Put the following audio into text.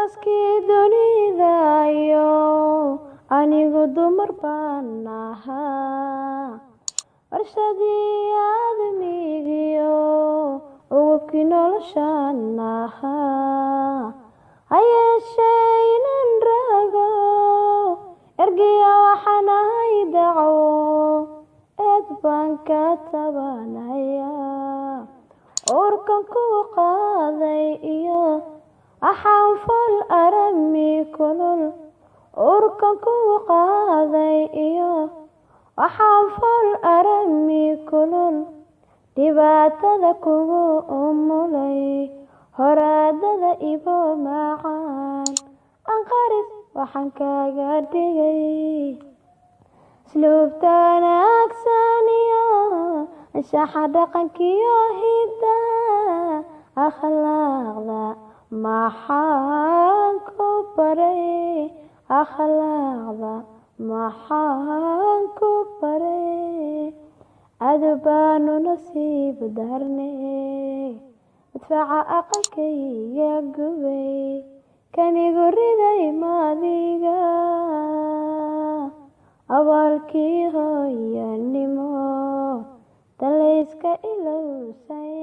aasaaskii dunidaayo anigu dumar baan ahaa warshadii aadamigiyo ugubkii noloshaan ahaa hayeeshee inan rago ergiya waxaan ahay daco eed baan ka tabanayaa urkan ku qaaday iyo waxaan fal arami kulul urkan ku qaaday iyo waxaan fal arami kulul dhibaatada kugu umulay horaadada ibo macaan anqaris waxaan kaga dhigay asluubta wanaagsan iyo anshaxa dhaqankiyo hiddaha akhlaaqda maxaan ku baray akhlaaqda maxaan ku baray adu baanu nasiib darnay madfaca aqalkayga gubay kanigu riday maadiga abaalkii hooyanimo dalayska ilowsay